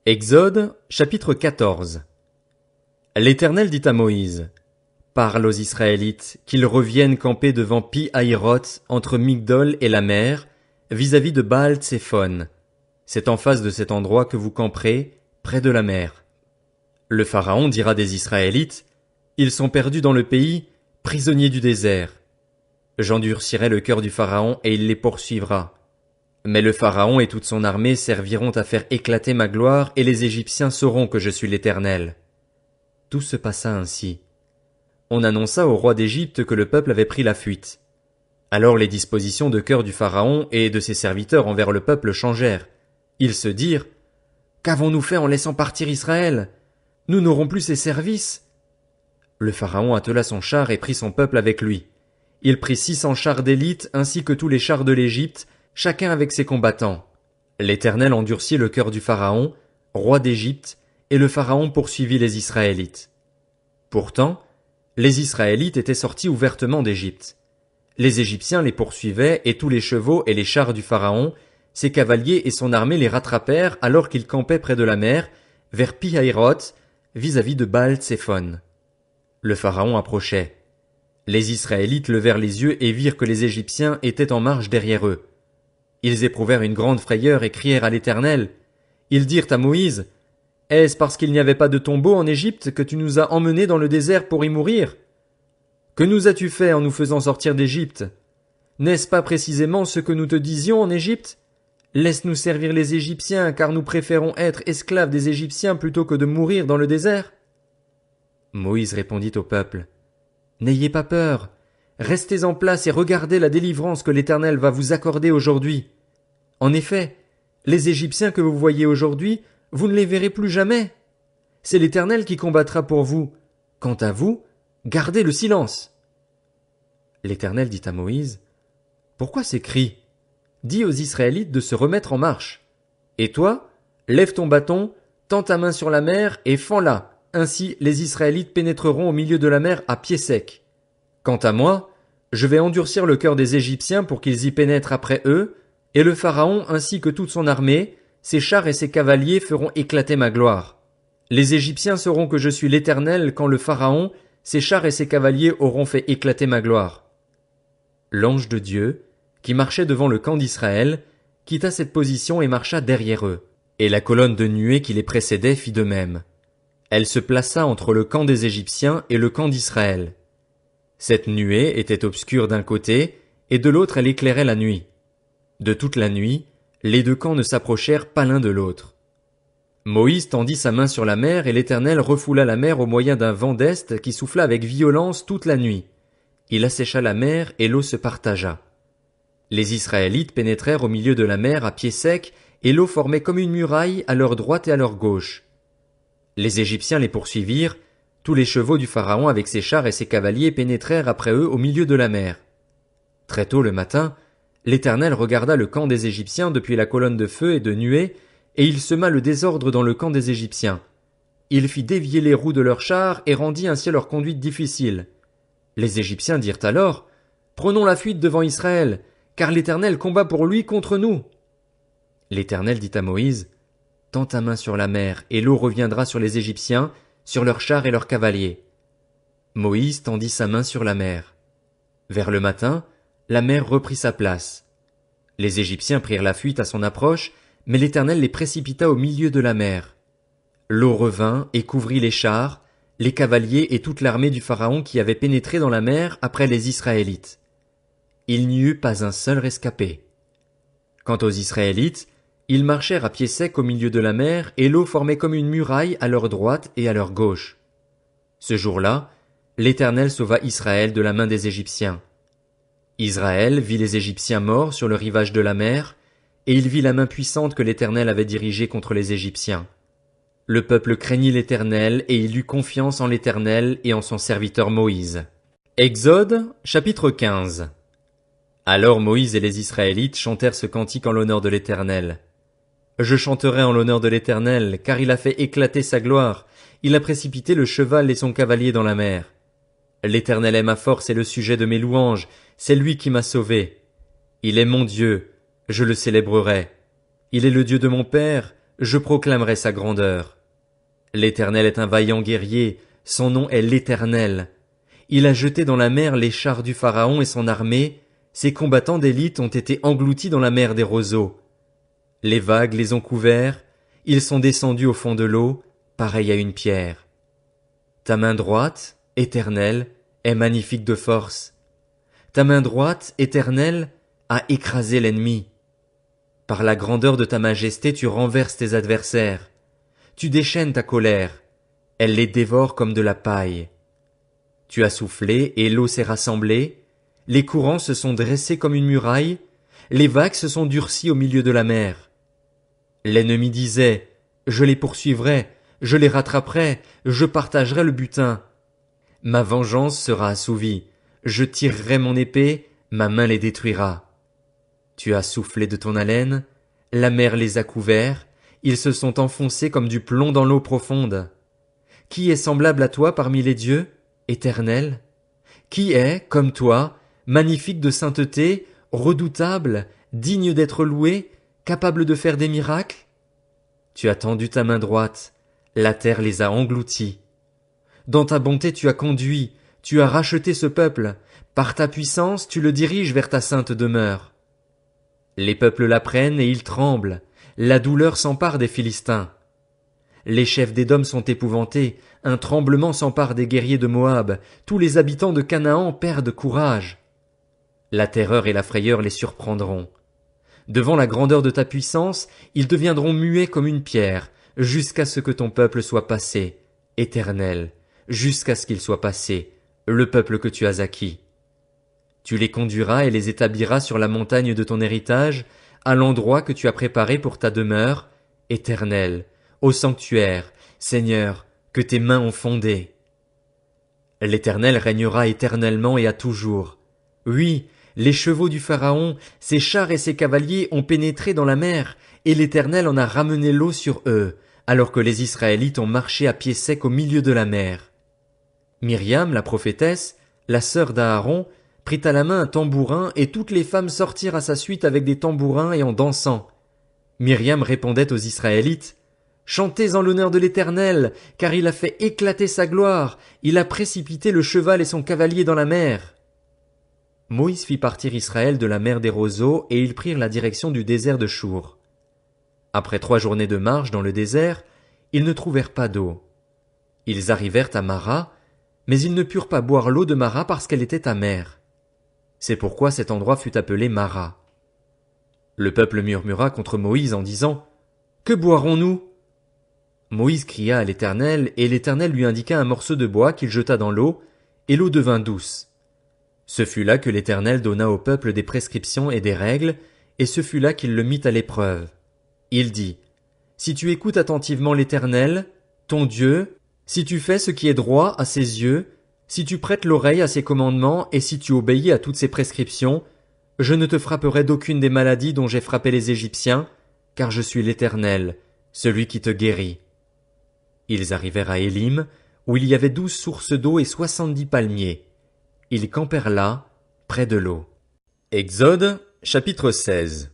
Exode, chapitre 14. L'Éternel dit à Moïse, parle aux Israélites, qu'ils reviennent camper devant Pi-Hahiroth, entre Migdol et la mer, vis-à-vis de Baal-Tsephon. C'est en face de cet endroit que vous camperez, près de la mer. Le Pharaon dira des Israélites, ils sont perdus dans le pays, prisonniers du désert. J'endurcirai le cœur du Pharaon et il les poursuivra. Mais le Pharaon et toute son armée serviront à faire éclater ma gloire et les Égyptiens sauront que je suis l'Éternel. Tout se passa ainsi. On annonça au roi d'Égypte que le peuple avait pris la fuite. Alors les dispositions de cœur du Pharaon et de ses serviteurs envers le peuple changèrent. Ils se dirent, qu'avons-nous fait en laissant partir Israël? Nous n'aurons plus ses services. Le Pharaon attela son char et prit son peuple avec lui. Il prit 600 chars d'élite ainsi que tous les chars de l'Égypte, chacun avec ses combattants. L'Éternel endurcit le cœur du Pharaon, roi d'Égypte, et le Pharaon poursuivit les Israélites. Pourtant, les Israélites étaient sortis ouvertement d'Égypte. Les Égyptiens les poursuivaient et tous les chevaux et les chars du Pharaon, ses cavaliers et son armée les rattrapèrent alors qu'ils campaient près de la mer, vers Pi-Hahiroth, vis-à-vis de Baal-Tsephon. Le Pharaon approchait. Les Israélites levèrent les yeux et virent que les Égyptiens étaient en marche derrière eux. Ils éprouvèrent une grande frayeur et crièrent à l'Éternel. Ils dirent à Moïse, « Est-ce parce qu'il n'y avait pas de tombeau en Égypte que tu nous as emmenés dans le désert pour y mourir? Que nous as-tu fait en nous faisant sortir d'Égypte? N'est-ce pas précisément ce que nous te disions en Égypte? Laisse-nous servir les Égyptiens, car nous préférons être esclaves des Égyptiens plutôt que de mourir dans le désert. » Moïse répondit au peuple, « N'ayez pas peur. Restez en place et regardez la délivrance que l'Éternel va vous accorder aujourd'hui. En effet, les Égyptiens que vous voyez aujourd'hui, vous ne les verrez plus jamais. C'est l'Éternel qui combattra pour vous. Quant à vous, gardez le silence. » L'Éternel dit à Moïse, « Pourquoi ces cris? Dis aux Israélites de se remettre en marche. Et toi, lève ton bâton, tends ta main sur la mer et fends-la. Ainsi les Israélites pénétreront au milieu de la mer à pied sec. Quant à moi, je vais endurcir le cœur des Égyptiens pour qu'ils y pénètrent après eux, et le Pharaon ainsi que toute son armée, ses chars et ses cavaliers feront éclater ma gloire. Les Égyptiens sauront que je suis l'Éternel quand le Pharaon, ses chars et ses cavaliers auront fait éclater ma gloire. » L'ange de Dieu, qui marchait devant le camp d'Israël, quitta cette position et marcha derrière eux, et la colonne de nuée qui les précédait fit de même. Elle se plaça entre le camp des Égyptiens et le camp d'Israël. Cette nuée était obscure d'un côté, et de l'autre elle éclairait la nuit. De toute la nuit, les deux camps ne s'approchèrent pas l'un de l'autre. Moïse tendit sa main sur la mer, et l'Éternel refoula la mer au moyen d'un vent d'est qui souffla avec violence toute la nuit. Il assécha la mer, et l'eau se partagea. Les Israélites pénétrèrent au milieu de la mer à pied sec, et l'eau formait comme une muraille à leur droite et à leur gauche. Les Égyptiens les poursuivirent, tous les chevaux du Pharaon avec ses chars et ses cavaliers pénétrèrent après eux au milieu de la mer. Très tôt le matin, l'Éternel regarda le camp des Égyptiens depuis la colonne de feu et de nuée, et il sema le désordre dans le camp des Égyptiens. Il fit dévier les roues de leurs chars et rendit ainsi leur conduite difficile. Les Égyptiens dirent alors, « Prenons la fuite devant Israël, car l'Éternel combat pour lui contre nous. » L'Éternel dit à Moïse, « Tends ta main sur la mer, et l'eau reviendra sur les Égyptiens, sur leurs chars et leurs cavaliers. » Moïse tendit sa main sur la mer. Vers le matin, la mer reprit sa place. Les Égyptiens prirent la fuite à son approche, mais l'Éternel les précipita au milieu de la mer. L'eau revint et couvrit les chars, les cavaliers et toute l'armée du Pharaon qui avait pénétré dans la mer après les Israélites. Il n'y eut pas un seul rescapé. Quant aux Israélites, ils marchèrent à pied sec au milieu de la mer, et l'eau formait comme une muraille à leur droite et à leur gauche. Ce jour-là, l'Éternel sauva Israël de la main des Égyptiens. Israël vit les Égyptiens morts sur le rivage de la mer, et il vit la main puissante que l'Éternel avait dirigée contre les Égyptiens. Le peuple craignit l'Éternel, et il eut confiance en l'Éternel et en son serviteur Moïse. Exode, chapitre 15. Alors Moïse et les Israélites chantèrent ce cantique en l'honneur de l'Éternel. Je chanterai en l'honneur de l'Éternel, car il a fait éclater sa gloire, il a précipité le cheval et son cavalier dans la mer. L'Éternel est ma force et le sujet de mes louanges, c'est lui qui m'a sauvé. Il est mon Dieu, je le célébrerai. Il est le Dieu de mon père, je proclamerai sa grandeur. L'Éternel est un vaillant guerrier, son nom est l'Éternel. Il a jeté dans la mer les chars du Pharaon et son armée, ses combattants d'élite ont été engloutis dans la mer des roseaux. Les vagues les ont couverts, ils sont descendus au fond de l'eau, pareil à une pierre. Ta main droite, Éternel, est magnifique de force. Ta main droite, Éternel, a écrasé l'ennemi. Par la grandeur de ta majesté, tu renverses tes adversaires. Tu déchaînes ta colère. Elle les dévore comme de la paille. Tu as soufflé et l'eau s'est rassemblée. Les courants se sont dressés comme une muraille. Les vagues se sont durcies au milieu de la mer. L'ennemi disait, je les poursuivrai, je les rattraperai, je partagerai le butin. Ma vengeance sera assouvie. Je tirerai mon épée, ma main les détruira. Tu as soufflé de ton haleine, la mer les a couverts, ils se sont enfoncés comme du plomb dans l'eau profonde. Qui est semblable à toi parmi les dieux, Éternel? Qui est, comme toi, magnifique de sainteté, redoutable, digne d'être loué, capable de faire des miracles? Tu as tendu ta main droite, la terre les a engloutis. Dans ta bonté tu as conduit, tu as racheté ce peuple, par ta puissance tu le diriges vers ta sainte demeure. Les peuples l'apprennent et ils tremblent, la douleur s'empare des Philistins. Les chefs d'Édom sont épouvantés, un tremblement s'empare des guerriers de Moab, tous les habitants de Canaan perdent courage. La terreur et la frayeur les surprendront. Devant la grandeur de ta puissance, ils deviendront muets comme une pierre, jusqu'à ce que ton peuple soit passé, Éternel, jusqu'à ce qu'il soit passé, le peuple que tu as acquis. Tu les conduiras et les établiras sur la montagne de ton héritage, à l'endroit que tu as préparé pour ta demeure, Éternel, au sanctuaire, Seigneur, que tes mains ont fondé. L'Éternel régnera éternellement et à toujours. Oui, les chevaux du Pharaon, ses chars et ses cavaliers ont pénétré dans la mer, et l'Éternel en a ramené l'eau sur eux, alors que les Israélites ont marché à pied sec au milieu de la mer. Myriam, la prophétesse, la sœur d'Aaron, prit à la main un tambourin, et toutes les femmes sortirent à sa suite avec des tambourins et en dansant. Myriam répondait aux Israélites, « Chantez en l'honneur de l'Éternel, car il a fait éclater sa gloire, il a précipité le cheval et son cavalier dans la mer. » Moïse fit partir Israël de la mer des roseaux, et ils prirent la direction du désert de Chour. Après 3 journées de marche dans le désert, ils ne trouvèrent pas d'eau. Ils arrivèrent à Mara, mais ils ne purent pas boire l'eau de Mara parce qu'elle était amère. C'est pourquoi cet endroit fut appelé Mara. Le peuple murmura contre Moïse en disant, « Que boirons-nous » Moïse cria à l'Éternel, et l'Éternel lui indiqua un morceau de bois qu'il jeta dans l'eau, et l'eau devint douce. Ce fut là que l'Éternel donna au peuple des prescriptions et des règles, et ce fut là qu'il le mit à l'épreuve. Il dit, « Si tu écoutes attentivement l'Éternel, ton Dieu, si tu fais ce qui est droit à ses yeux, si tu prêtes l'oreille à ses commandements et si tu obéis à toutes ses prescriptions, je ne te frapperai d'aucune des maladies dont j'ai frappé les Égyptiens, car je suis l'Éternel, celui qui te guérit. » Ils arrivèrent à Élim, où il y avait 12 sources d'eau et 70 palmiers. Ils campèrent là, près de l'eau. Exode, chapitre 16.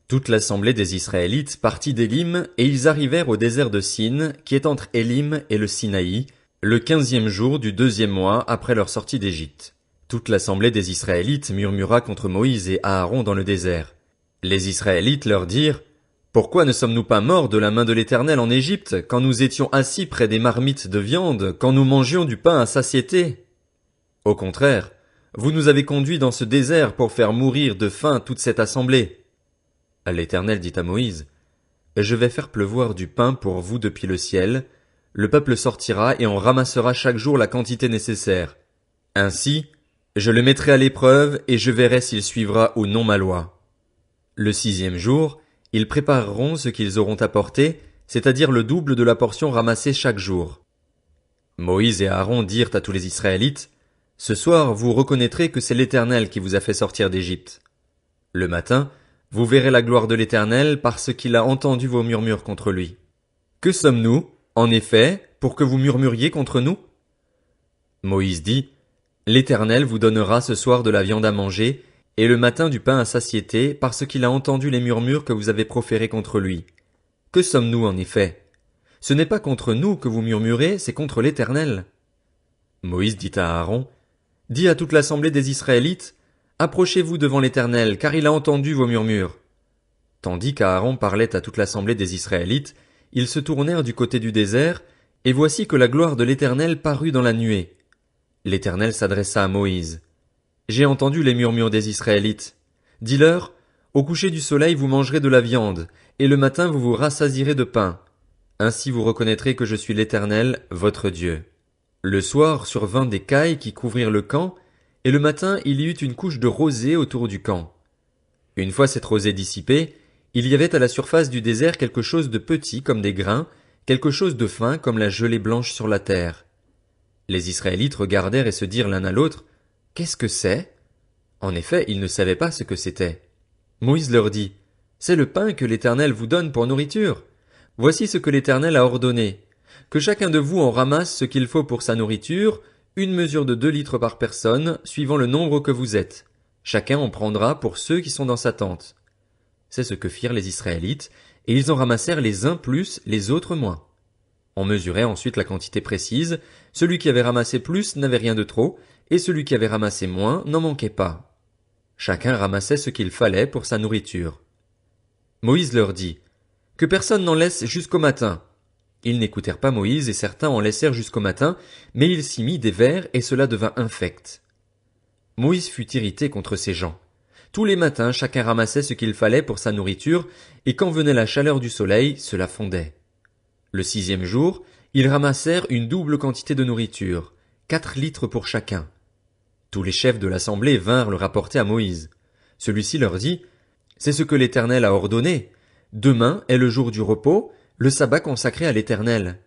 Toute l'assemblée des Israélites partit d'Élim, et ils arrivèrent au désert de Sin, qui est entre Élim et le Sinaï, le 15e jour du 2e mois après leur sortie d'Égypte. Toute l'assemblée des Israélites murmura contre Moïse et Aaron dans le désert. Les Israélites leur dirent, « Pourquoi ne sommes-nous pas morts de la main de l'Éternel en Égypte, quand nous étions assis près des marmites de viande, quand nous mangions du pain à satiété? Au contraire, vous nous avez conduits dans ce désert pour faire mourir de faim toute cette assemblée. » L'Éternel dit à Moïse, « Je vais faire pleuvoir du pain pour vous depuis le ciel, le peuple sortira et en ramassera chaque jour la quantité nécessaire. Ainsi, je le mettrai à l'épreuve et je verrai s'il suivra ou non ma loi. Le 6e jour, ils prépareront ce qu'ils auront apporté, c'est-à-dire le double de la portion ramassée chaque jour. » Moïse et Aaron dirent à tous les Israélites, « Ce soir vous reconnaîtrez que c'est l'Éternel qui vous a fait sortir d'Égypte. Le matin, vous verrez la gloire de l'Éternel parce qu'il a entendu vos murmures contre lui. Que sommes-nous, en effet, pour que vous murmuriez contre nous? » Moïse dit, « L'Éternel vous donnera ce soir de la viande à manger, et le matin du pain à satiété, parce qu'il a entendu les murmures que vous avez proférés contre lui. Que sommes-nous en effet? Ce n'est pas contre nous que vous murmurez, c'est contre l'Éternel. Moïse dit à Aaron, dis à toute l'assemblée des Israélites, approchez-vous devant l'Éternel, car il a entendu vos murmures. Tandis qu'Aaron parlait à toute l'assemblée des Israélites, ils se tournèrent du côté du désert, et voici que la gloire de l'Éternel parut dans la nuée. L'Éternel s'adressa à Moïse. J'ai entendu les murmures des Israélites. Dis-leur, au coucher du soleil vous mangerez de la viande, et le matin vous vous rassasierez de pain. Ainsi vous reconnaîtrez que je suis l'Éternel, votre Dieu. Le soir survint des cailles qui couvrirent le camp, et le matin il y eut une couche de rosée autour du camp. Une fois cette rosée dissipée, il y avait à la surface du désert quelque chose de petit comme des grains, quelque chose de fin comme la gelée blanche sur la terre. Les Israélites regardèrent et se dirent l'un à l'autre, qu'est-ce que c'est? En effet, ils ne savaient pas ce que c'était. Moïse leur dit, c'est le pain que l'Éternel vous donne pour nourriture. Voici ce que l'Éternel a ordonné. Que chacun de vous en ramasse ce qu'il faut pour sa nourriture, une mesure de 2 litres par personne, suivant le nombre que vous êtes. Chacun en prendra pour ceux qui sont dans sa tente. C'est ce que firent les Israélites, et ils en ramassèrent les uns plus, les autres moins. On mesurait ensuite la quantité précise, celui qui avait ramassé plus n'avait rien de trop, et celui qui avait ramassé moins n'en manquait pas. Chacun ramassait ce qu'il fallait pour sa nourriture. Moïse leur dit, que personne n'en laisse jusqu'au matin. Ils n'écoutèrent pas Moïse et certains en laissèrent jusqu'au matin, mais il s'y mit des vers et cela devint infect. Moïse fut irrité contre ces gens. Tous les matins, chacun ramassait ce qu'il fallait pour sa nourriture, et quand venait la chaleur du soleil, cela fondait. Le 6e jour, ils ramassèrent une double quantité de nourriture, 4 litres pour chacun. Tous les chefs de l'assemblée vinrent le rapporter à Moïse. Celui-ci leur dit, c'est ce que l'Éternel a ordonné. Demain est le jour du repos, le sabbat consacré à l'Éternel.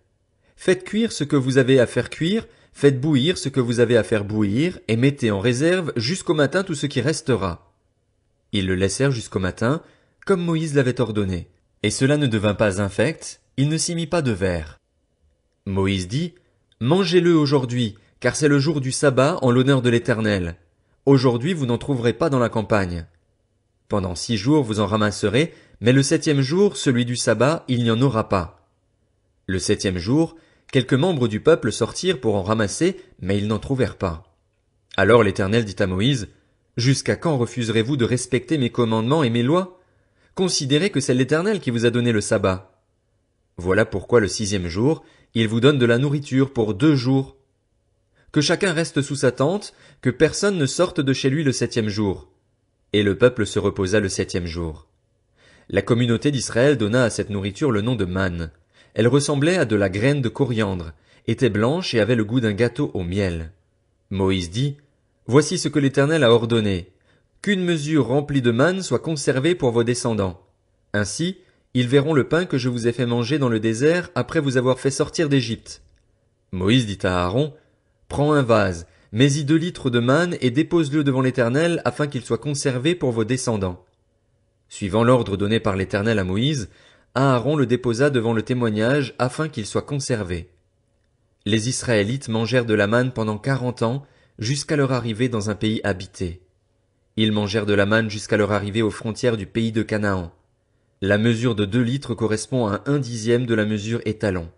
Faites cuire ce que vous avez à faire cuire, faites bouillir ce que vous avez à faire bouillir, et mettez en réserve jusqu'au matin tout ce qui restera. Ils le laissèrent jusqu'au matin, comme Moïse l'avait ordonné. Et cela ne devint pas infect, il ne s'y mit pas de vers. Moïse dit, mangez-le aujourd'hui, car c'est le jour du sabbat en l'honneur de l'Éternel. Aujourd'hui vous n'en trouverez pas dans la campagne. Pendant 6 jours vous en ramasserez, mais le 7e jour, celui du sabbat, il n'y en aura pas. Le 7e jour, quelques membres du peuple sortirent pour en ramasser, mais ils n'en trouvèrent pas. Alors l'Éternel dit à Moïse, jusqu'à quand refuserez-vous de respecter mes commandements et mes lois? Considérez que c'est l'Éternel qui vous a donné le sabbat. Voilà pourquoi le 6e jour, il vous donne de la nourriture pour 2 jours. Que chacun reste sous sa tente, que personne ne sorte de chez lui le 7e jour. Et le peuple se reposa le 7e jour. La communauté d'Israël donna à cette nourriture le nom de manne. Elle ressemblait à de la graine de coriandre, était blanche et avait le goût d'un gâteau au miel. Moïse dit, voici ce que l'Éternel a ordonné, qu'une mesure remplie de manne soit conservée pour vos descendants. Ainsi, ils verront le pain que je vous ai fait manger dans le désert après vous avoir fait sortir d'Égypte. Moïse dit à Aaron, prends un vase, mets-y 2 litres de manne et dépose-le devant l'Éternel afin qu'il soit conservé pour vos descendants. Suivant l'ordre donné par l'Éternel à Moïse, Aaron le déposa devant le témoignage afin qu'il soit conservé. Les Israélites mangèrent de la manne pendant 40 ans, jusqu'à leur arrivée dans un pays habité. Ils mangèrent de la manne jusqu'à leur arrivée aux frontières du pays de Canaan. La mesure de 2 litres correspond à 1/10 de la mesure étalon.